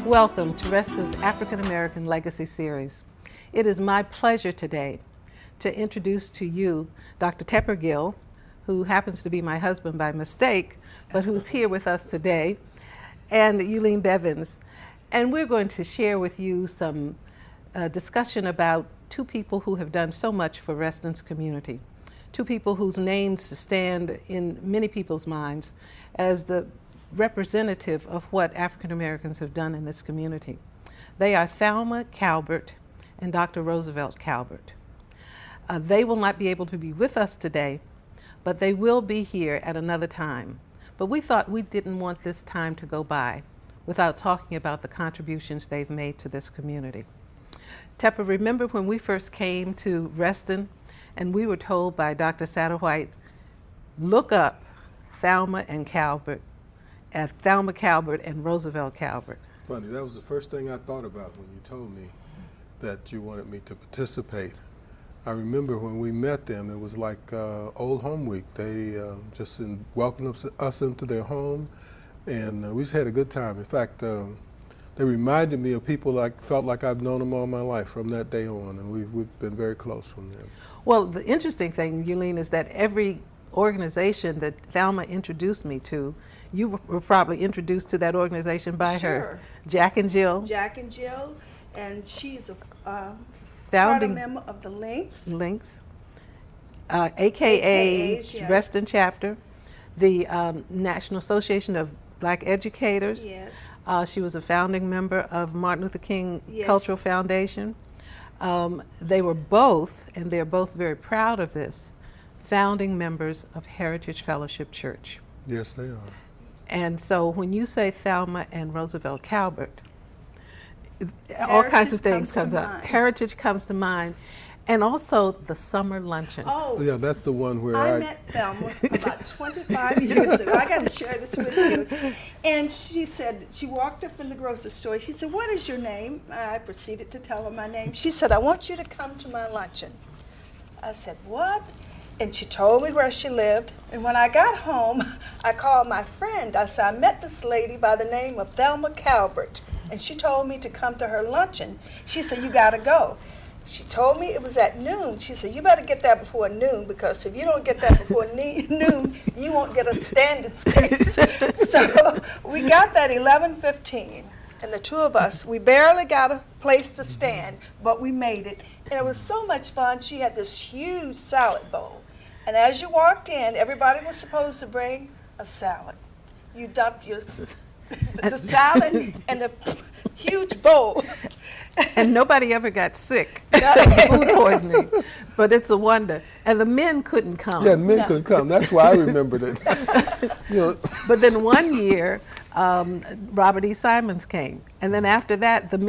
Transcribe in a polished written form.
Welcome to Reston's African American Legacy Series. It is my pleasure today to introduce to you Dr. Tepper Gill, who happens to be my husband by mistake, but who's here with us today, and Euleen Bevins. And we're going to share with you some discussion about two people who have done so much for Reston's community. Two people whose names stand in many people's minds as the representative of what African Americans have done in this community. They are Thelma Calvert and Dr. Roosevelt Calvert. They will not be able to be with us today, but they will be here at another time. But we thought we didn't want this time to go by without talking about the contributions they've made to this community. Tepper, remember when we first came to Reston and we were told by Dr. Satterwhite, look up Thelma and Calvert, Thelma Calvert and Roosevelt Calvert. Funny, that was the first thing I thought about when you told me that you wanted me to participate. I remember when we met them, it was like Old Home Week. They just welcomed us into their home, and we just had a good time. In fact, they reminded me of people I felt like I've known them all my life from that day on, and we've been very close from them. Well, the interesting thing, Euleen, is that every organization that Thelma introduced me to, you were probably introduced to that organization by her. Jack and Jill. Jack and Jill, and she's a founding member of the Links. AKA yes. Reston chapter, the National Association of Black Educators. Yes. She was a founding member of Martin Luther King Yes. Cultural Foundation. They were both, and they're both very proud of this, founding members of Heritage Fellowship Church. Yes, they are. And so when you say Thelma and Roosevelt Calvert, all kinds of things comes up. Heritage comes to mind. And also the summer luncheon. Oh, yeah, that's the one where I met Thelma about 25 years ago. I got to share this with you. And she said, she walked up in the grocery store. She said, what is your name? I proceeded to tell her my name. She said, I want you to come to my luncheon. I said, what? And she told me where she lived. And when I got home, I called my friend. I said, I met this lady by the name of Thelma Calvert. And she told me to come to her luncheon. She said, you got to go. She told me it was at noon. She said, you better get there before noon, because if you don't get there before noon, you won't get a standing space. So we got that 11:15, and the two of us, we barely got a place to stand, but we made it. And it was so much fun. She had this huge salad bowl. And as you walked in, everybody was supposed to bring a salad. You dumped the salad in the huge bowl. And nobody ever got sick of food poisoning, but it's a wonder. And the men couldn't come. Yeah, men couldn't come. That's why I remembered it. But then one year, Robert E. Simons came. And then after that, the men